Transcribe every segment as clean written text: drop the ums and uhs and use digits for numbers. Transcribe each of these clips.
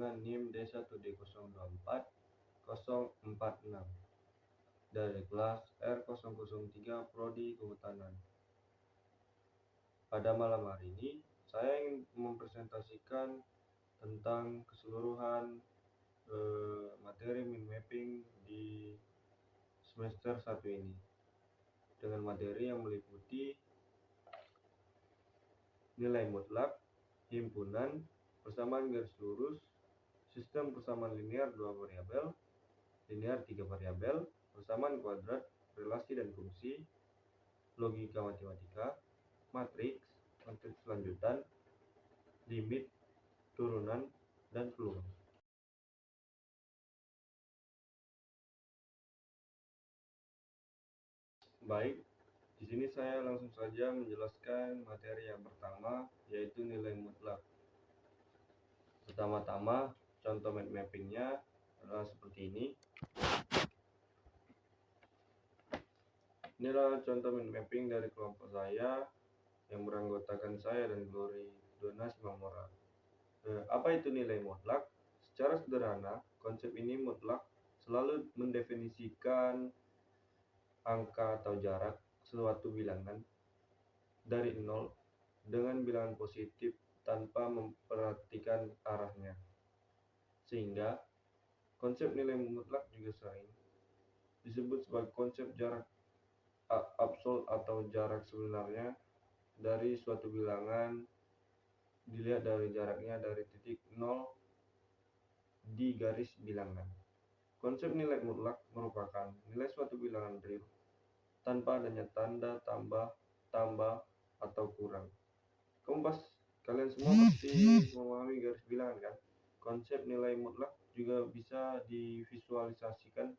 dengan NIM D1D024 046 dari kelas R003 Prodi Kehutanan. Pada malam hari ini, saya ingin mempresentasikan tentang keseluruhan materi mind mapping di semester 1 ini, dengan materi yang meliputi nilai mutlak, himpunan, persamaan garis lurus, sistem persamaan linear 2 variabel, linear 3 variabel, persamaan kuadrat, relasi dan fungsi, logika matematika, matriks, matriks lanjutan, limit, turunan, dan peluang. Baik, di sini saya langsung saja menjelaskan materi yang pertama, yaitu nilai mutlak. Pertama-tama, contoh mind mappingnya adalah seperti ini. Inilah contoh mind mapping dari kelompok saya yang beranggotakan saya dan Glory Dona Simamora. Apa itu nilai mutlak? Secara sederhana, konsep ini mutlak selalu mendefinisikan angka atau jarak suatu bilangan dari 0 dengan bilangan positif tanpa memperhatikan arahnya. Sehingga konsep nilai mutlak juga sering disebut sebagai konsep jarak absolut atau jarak sebenarnya dari suatu bilangan dilihat dari jaraknya dari titik 0 di garis bilangan. Konsep nilai mutlak merupakan nilai suatu bilangan real tanpa adanya tanda tambah, atau kurang. Kalian semua pasti memahami garis bilangan kan? Konsep nilai mutlak juga bisa divisualisasikan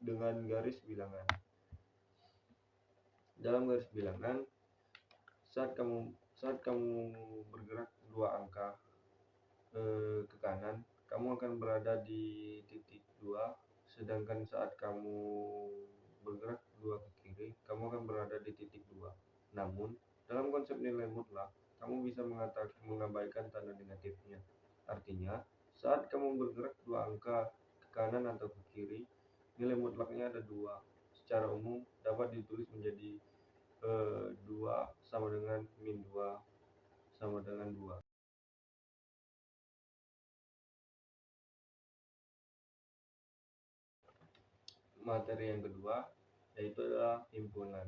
dengan garis bilangan. Dalam garis bilangan, saat kamu bergerak 2 angka ke kanan, kamu akan berada di titik 2, sedangkan saat kamu bergerak 2 ke kiri, kamu akan berada di titik 2. Namun, dalam konsep nilai mutlak, kamu bisa mengabaikan tanda negatifnya. Artinya, saat kamu bergerak 2 angka ke kanan atau ke kiri, nilai mutlaknya ada 2. Secara umum dapat ditulis menjadi 2 sama dengan min 2 sama dengan 2. Materi yang kedua yaitu adalah himpunan.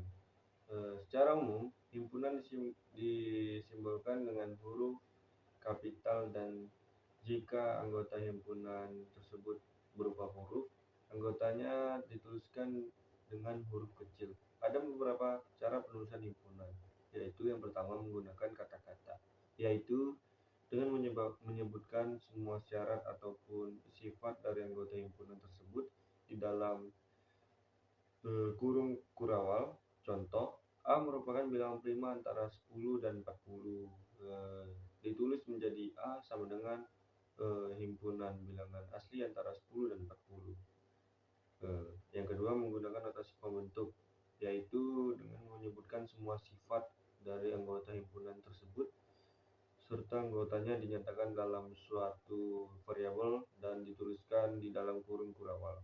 Secara umum, himpunan disimbolkan dengan huruf kapital, dan jika anggota himpunan tersebut berupa huruf, anggotanya dituliskan dengan huruf kecil. Ada beberapa cara penulisan himpunan, yaitu yang pertama menggunakan kata-kata, yaitu dengan menyebutkan semua syarat ataupun sifat dari anggota himpunan tersebut di dalam kurung kurawal. Contoh, A merupakan bilangan prima antara 10 dan 40. Ditulis menjadi A sama dengan himpunan bilangan asli antara 10 dan 40. Yang kedua, menggunakan notasi pembentuk, yaitu dengan menyebutkan semua sifat dari anggota himpunan tersebut serta anggotanya dinyatakan dalam suatu variabel dan dituliskan di dalam kurung kurawal.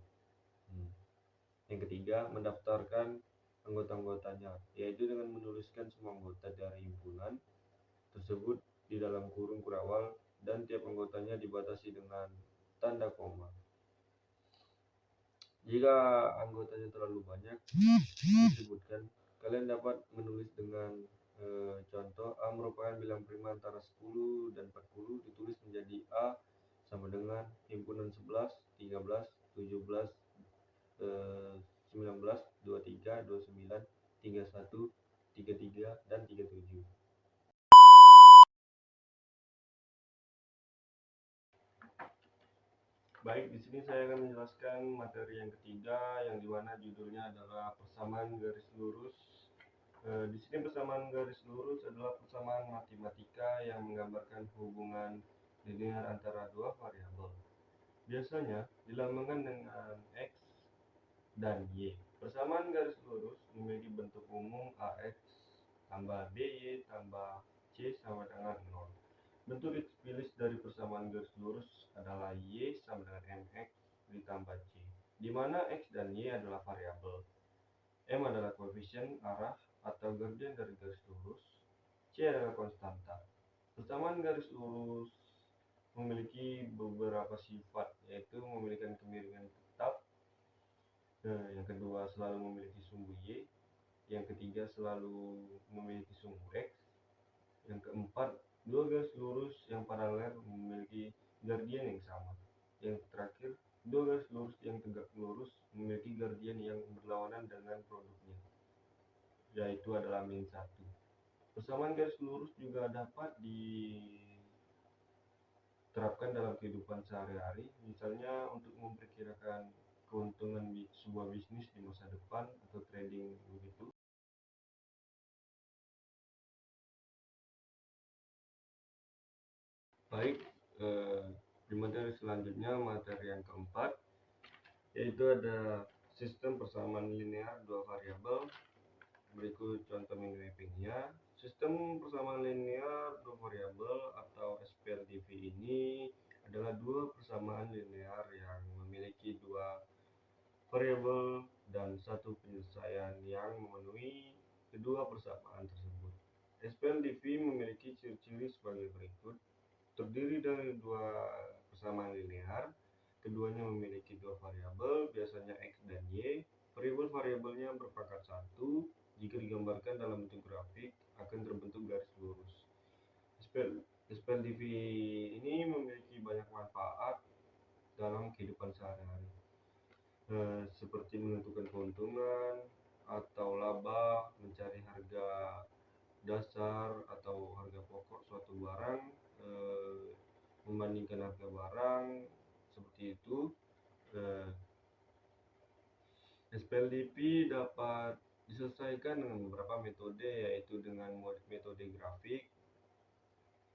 Yang ketiga, mendaftarkan anggota-anggotanya, yaitu dengan menuliskan semua anggota dari himpunan tersebut di dalam kurung kurawal dan tiap anggotanya dibatasi dengan tanda koma. Jika anggotanya terlalu banyak disebutkan, kalian dapat menulis dengan contoh, A merupakan bilangan prima antara 10 dan 40, ditulis menjadi A sama dengan himpunan 11, 13, 17, 19, 23, 29, 31, 33, dan 37. Baik, di sini saya akan menjelaskan materi yang ketiga, yang dimana judulnya adalah persamaan garis lurus. Di sini persamaan garis lurus adalah persamaan matematika yang menggambarkan hubungan linear antara 2 variabel. Biasanya dilambangkan dengan X dan Y. Persamaan garis lurus memiliki bentuk umum AX tambah BY tambah C sama dengan 0. Bentuk X dari persamaan garis lurus adalah Y sama dengan MX ditambah C, di mana X dan Y adalah variabel, M adalah koefisien arah atau gradien dari garis lurus, C adalah konstanta. Persamaan garis lurus memiliki beberapa sifat, yaitu memiliki kemiringan tetap, yang kedua selalu memiliki sumbu Y, yang ketiga selalu memiliki sumbu X, yang keempat dua garis lurus yang paralel memiliki gradien yang sama, yang terakhir dua garis lurus yang tegak lurus memiliki gradien yang berlawanan dengan produknya, yaitu adalah min 1. Persamaan garis lurus juga dapat diterapkan dalam kehidupan sehari-hari, misalnya untuk memperkirakan keuntungan sebuah bisnis di masa depan atau trading begitu. Baik, di materi selanjutnya, materi yang keempat, yaitu ada sistem persamaan linear dua variabel. Berikut contoh mind mappingnya. Sistem persamaan linear dua variabel atau SPLDV ini adalah dua persamaan linear yang memiliki dua variabel dan satu penyelesaian yang memenuhi kedua persamaan tersebut. SPLDV memiliki ciri-ciri sebagai berikut. Terdiri dari dua persamaan linear, keduanya memiliki dua variabel, biasanya X dan Y. Variabel-variabelnya berpangkat 1. Jika digambarkan dalam bentuk grafik, akan terbentuk garis lurus. SPLDV ini memiliki banyak manfaat dalam kehidupan sehari-hari, seperti menentukan keuntungan atau laba, mencari harga dasar atau harga pokok suatu barang, membandingkan harga barang, seperti itu. SPLDV dapat diselesaikan dengan beberapa metode, yaitu dengan metode grafik,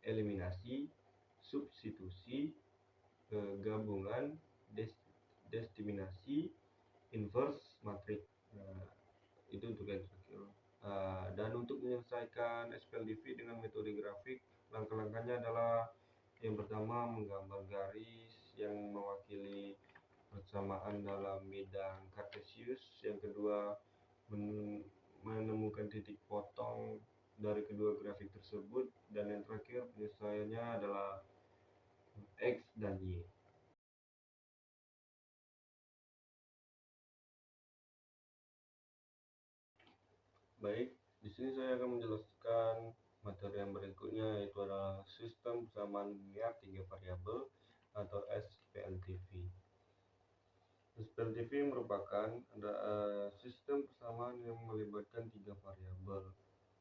eliminasi, substitusi, gabungan, diskriminasi, inverse matrix. Itu untuk yang terakhir. Dan untuk menyelesaikan SPLDV dengan metode grafik, langkah-langkahnya adalah yang pertama menggambar garis yang mewakili persamaan dalam bidang kartesius, yang kedua menemukan titik potong dari kedua grafik tersebut, dan yang terakhir penyelesaiannya adalah X dan Y. Baik, di sini saya akan menjelaskan materi yang berikutnya, yaitu adalah sistem persamaan linear tiga variabel atau SPLDV. SPLDV merupakan sistem persamaan yang melibatkan tiga variabel,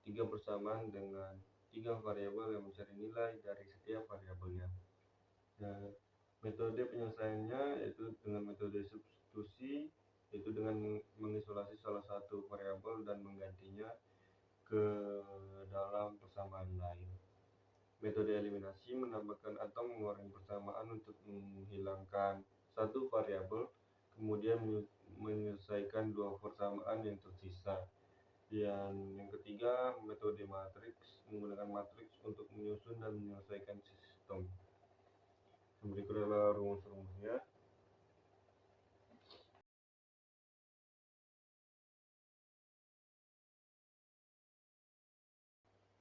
tiga persamaan dengan tiga variabel yang mencari nilai dari setiap variabelnya. Metode penyelesaiannya yaitu dengan metode substitusi, yaitu dengan mengisolasi salah satu variabel dan menggantinya ke dalam persamaan lain. Metode eliminasi menambahkan atau mengurangi persamaan untuk menghilangkan satu variabel, kemudian menyelesaikan dua persamaan yang tersisa. Dan yang ketiga, metode matriks, menggunakan matriks untuk menyusun dan menyelesaikan sistem. Berikut adalah rumus-rumusnya.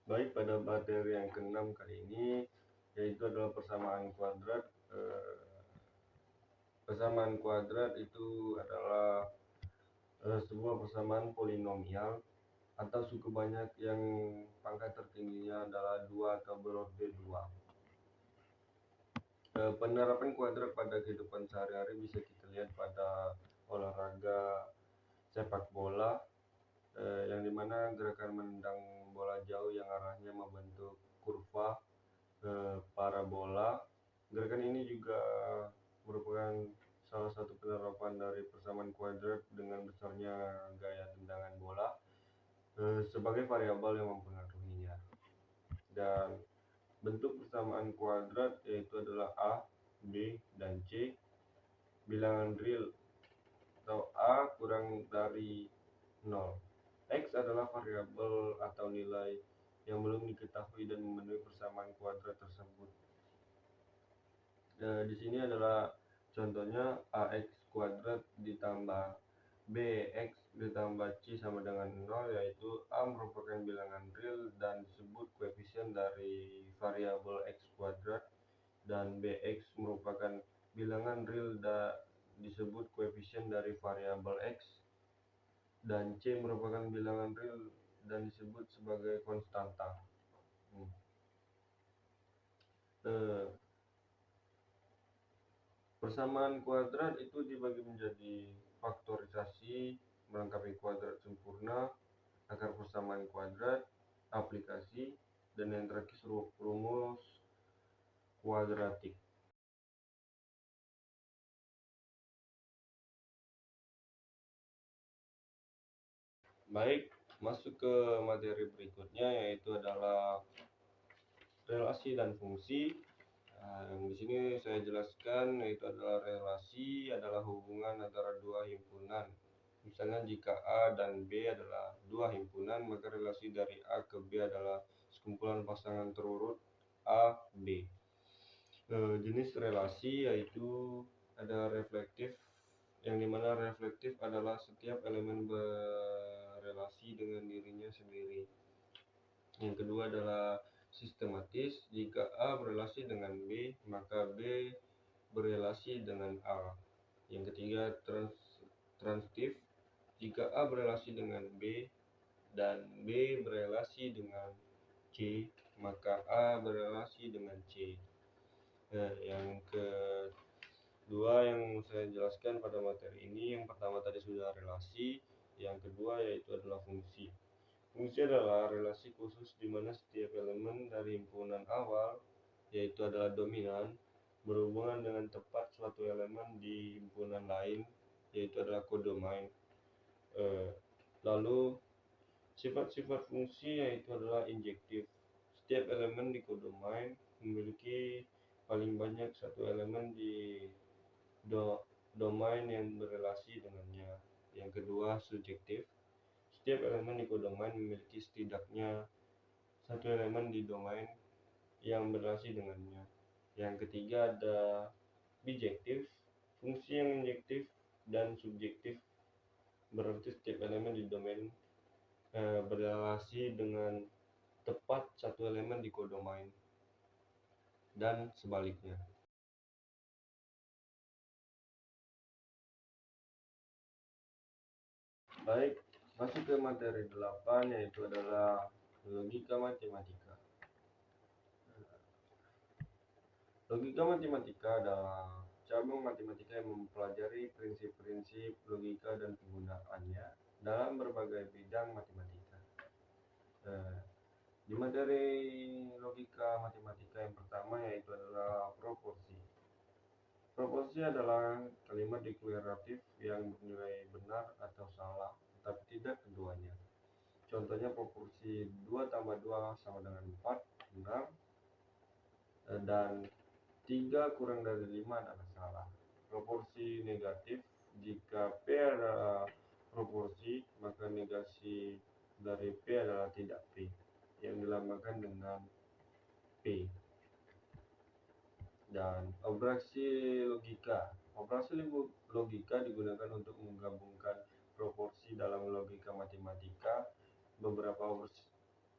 Baik, pada materi yang ke-6 kali ini, yaitu adalah persamaan kuadrat. Persamaan kuadrat itu adalah sebuah persamaan polinomial atau suku banyak yang pangkat tertingginya adalah 2 atau berorder 2. Penerapan kuadrat pada kehidupan sehari-hari bisa kita lihat pada olahraga sepak bola, yang dimana gerakan menendang bola jauh yang arahnya membentuk kurva parabola. Gerakan ini juga merupakan salah satu penerapan dari persamaan kuadrat dengan besarnya gaya tendangan bola sebagai variabel yang mempengaruhinya. Dan bentuk persamaan kuadrat yaitu adalah A, B, dan C. Bilangan real atau A kurang dari 0. X adalah variabel atau nilai yang belum diketahui dan memenuhi persamaan kuadrat tersebut. Di sini adalah contohnya ax kuadrat ditambah bx ditambah c sama dengan 0, yaitu a merupakan bilangan real dan disebut koefisien dari variabel x kuadrat, dan bx merupakan bilangan real dan disebut koefisien dari variabel x, dan c merupakan bilangan real dan disebut sebagai konstanta. Persamaan kuadrat itu dibagi menjadi faktorisasi, melengkapi kuadrat sempurna, akar persamaan kuadrat, aplikasi, dan yang terakhir rumus kuadratik. Baik, masuk ke materi berikutnya, yaitu adalah relasi dan fungsi. Yang di sini saya jelaskan, yaitu adalah relasi adalah hubungan antara dua himpunan. Misalnya jika A dan B adalah dua himpunan, maka relasi dari A ke B adalah sekumpulan pasangan terurut A, B. Jenis relasi yaitu ada reflektif, yang dimana reflektif adalah setiap elemen berelasi dengan dirinya sendiri. Yang kedua adalah sistematis, jika A berelasi dengan B, maka B berelasi dengan A. Yang ketiga transitif, jika A berelasi dengan B dan B berelasi dengan C, maka A berelasi dengan C. Yang kedua yang saya jelaskan pada materi ini, yang pertama tadi sudah relasi, yang kedua yaitu adalah fungsi. Fungsi adalah relasi khusus di mana setiap elemen dari himpunan awal, yaitu adalah dominan, berhubungan dengan tepat suatu elemen di himpunan lain, yaitu adalah kodomain. Lalu sifat-sifat fungsi yaitu adalah injektif. Setiap elemen di kodomain memiliki paling banyak satu elemen di domain yang berelasi dengannya. Yang kedua subjektif. Setiap elemen di kodomain memiliki setidaknya satu elemen di domain yang berelasi dengannya. Yang ketiga ada bijektif. Fungsi yang injektif dan subjektif berarti setiap elemen di domain berelasi dengan tepat satu elemen di kodomain dan sebaliknya. Baik, masuk ke materi 8, yaitu adalah logika matematika. Logika matematika adalah cabang matematika yang mempelajari prinsip-prinsip logika dan penggunaannya dalam berbagai bidang matematika. Di materi logika matematika yang pertama yaitu adalah proporsi. Proporsi adalah kalimat deklaratif yang bernilai benar atau salah, tetapi tidak keduanya. Contohnya proporsi 2 tambah 2 sama dengan 4 benar, dan 3 kurang dari 5 adalah salah. Proporsi negatif, jika P adalah proporsi, maka negasi dari P adalah tidak P, yang dilambangkan dengan P. Dan operasi logika. Operasi logika digunakan untuk menggabungkan proporsi dalam logika matematika. Beberapa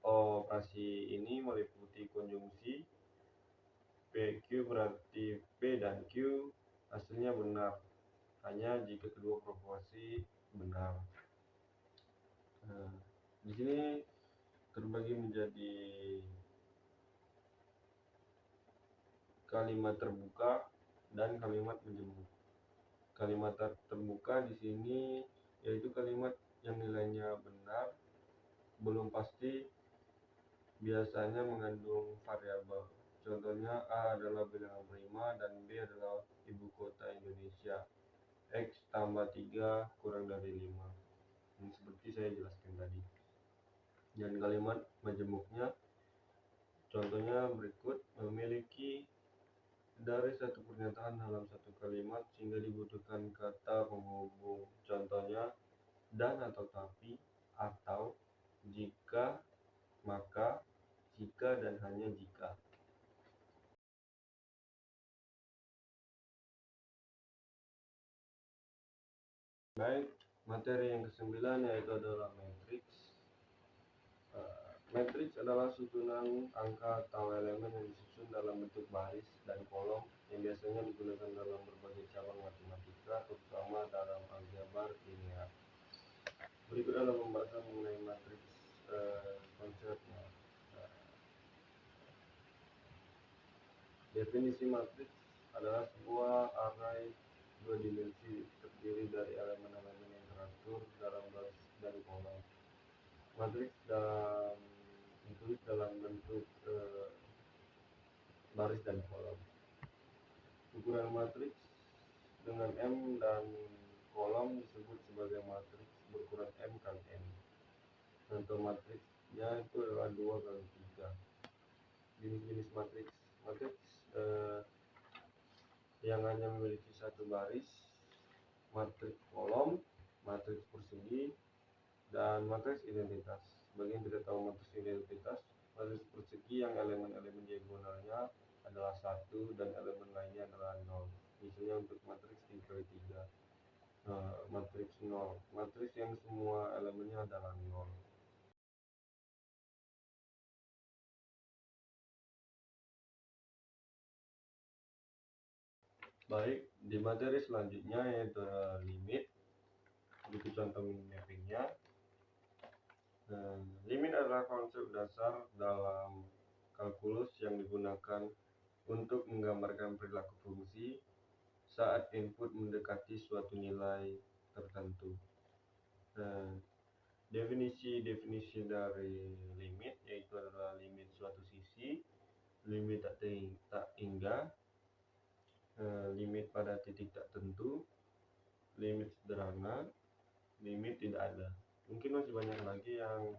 operasi ini meliputi konjungsi. PQ berarti P dan Q hasilnya benar hanya jika kedua proporsi benar. Di sini terbagi menjadi kalimat terbuka dan kalimat menjemuk. Kalimat terbuka di sini yaitu kalimat yang nilainya benar, belum pasti, biasanya mengandung variabel. Contohnya A adalah bilangan prima dan B adalah ibu kota Indonesia. X tambah 3 kurang dari 5. Ini seperti saya jelaskan tadi. Dan kalimat majemuknya contohnya berikut: memiliki dari satu pernyataan dalam satu kalimat sehingga dibutuhkan kata penghubung. Contohnya dan atau tapi, atau jika, maka, jika dan hanya jika. Baik, materi yang ke-9 yaitu adalah matriks. Matriks adalah susunan angka atau elemen yang disusun dalam bentuk baris dan kolom yang biasanya digunakan dalam berbagai cabang matematika, terutama dalam aljabar linear. Berikut adalah pembahasan mengenai matriks, konsepnya. Definisi matriks adalah sebuah array dua dimensi terdiri dari elemen-elemen yang teratur dalam baris dan kolom. Matriks ditulis dalam bentuk baris dan kolom. Ukuran matriks dengan M dan kolom disebut sebagai matriks berukuran M kali N. Contoh matriksnya itu adalah 2 kali 3. Jenis-jenis matriks yang hanya memiliki satu baris, matriks kolom, matriks persegi, dan matriks identitas. Bagi yang tidak tahu matriks identitas, matriks persegi yang elemen-elemen diagonalnya adalah 1 dan elemen lainnya adalah 0. Misalnya untuk matriks 3 kali 3. Matriks 0, matriks yang semua elemennya adalah 0. Baik, di materi selanjutnya yaitu limit. Berikut contoh mappingnya. Limit adalah konsep dasar dalam kalkulus yang digunakan untuk menggambarkan perilaku fungsi saat input mendekati suatu nilai tertentu. Definisi dari limit yaitu adalah limit suatu sisi, limit tak hingga, limit pada titik tak tentu, limit sederhana, limit tidak ada. Mungkin masih banyak lagi yang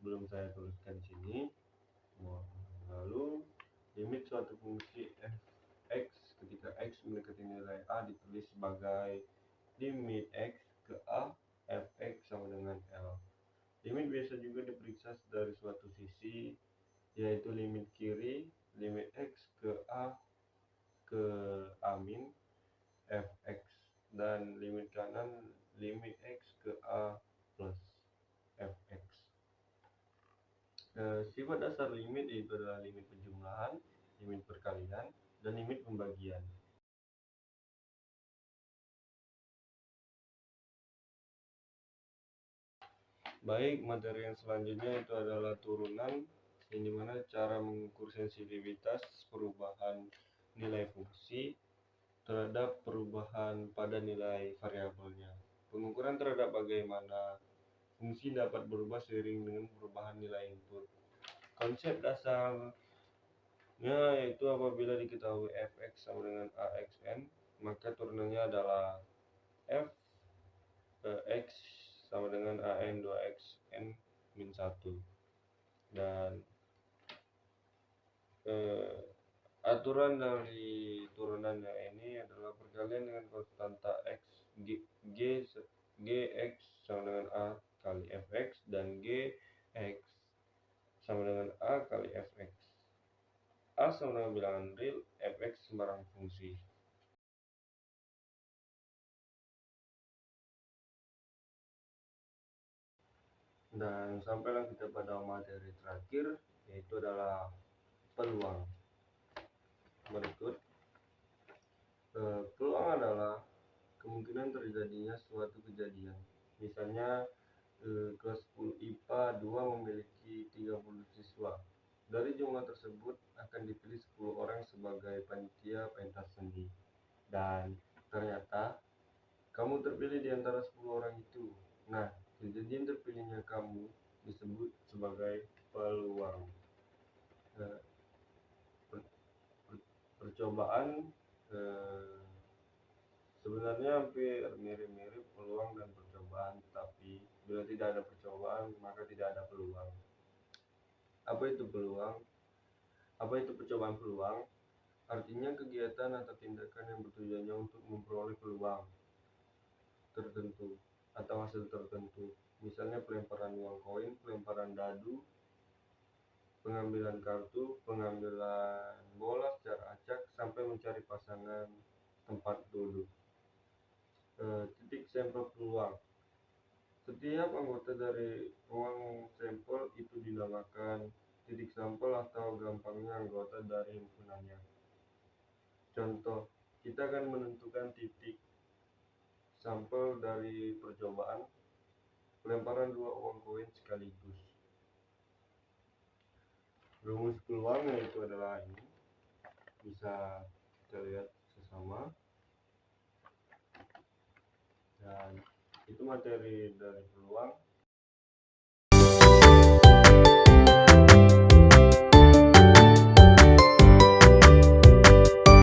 belum saya tuliskan sini. Lalu limit suatu fungsi f(x) ketika x mendekati nilai a ditulis sebagai limit x ke a fx sama dengan L. Limit biasa juga diperiksa dari suatu sisi, yaitu limit kiri limit x ke a ke a min fx, dan limit kanan limit x ke a plus fx. Sifat dasar limit yaitu adalah limit penjumlahan, limit perkalian, dan limit pembagian. Baik, materi yang selanjutnya itu adalah turunan, yang dimana cara mengukur sensitivitas perubahan nilai fungsi terhadap perubahan pada nilai variabelnya. Pengukuran terhadap bagaimana fungsi dapat berubah seiring dengan perubahan nilai input. Konsep dasarnya yaitu apabila diketahui fx sama dengan axn, maka turunannya adalah f x sama dengan an 2xn min 1, dan aturan dari turunannya ini adalah perkalian dengan konstanta x gx sama dengan a kali fx dan gx sama dengan a kali fx. A sama dengan bilangan real, fx sembarang fungsi. Dan sampailah kita pada materi terakhir, yaitu adalah peluang. Berikut, peluang adalah kemungkinan terjadinya suatu kejadian. Misalnya kelas 10 IPA 2 memiliki 30 siswa. Dari jumlah tersebut akan dipilih 10 orang sebagai panitia pentas seni, dan ternyata kamu terpilih di antara 10 orang itu. Nah, kejadian terpilihnya kamu disebut sebagai peluang. Percobaan sebenarnya hampir mirip-mirip peluang dan percobaan, tetapi bila tidak ada percobaan maka tidak ada peluang. Apa itu peluang? Apa itu percobaan peluang? Artinya kegiatan atau tindakan yang bertujuannya untuk memperoleh peluang tertentu atau hasil tertentu. Misalnya pelemparan uang koin, pelemparan dadu, pengambilan kartu, pengambilan bola secara acak, sampai mencari pasangan tempat duduk. Titik sampel peluang. Setiap anggota dari ruang sampel itu dinamakan titik sampel atau gampangnya anggota dari himpunannya. Contoh, kita akan menentukan titik sampel dari percobaan pelemparan 2 uang koin sekaligus. Rumus peluangnya itu adalah ini, bisa kita lihat sesama, dan itu materi dari peluang.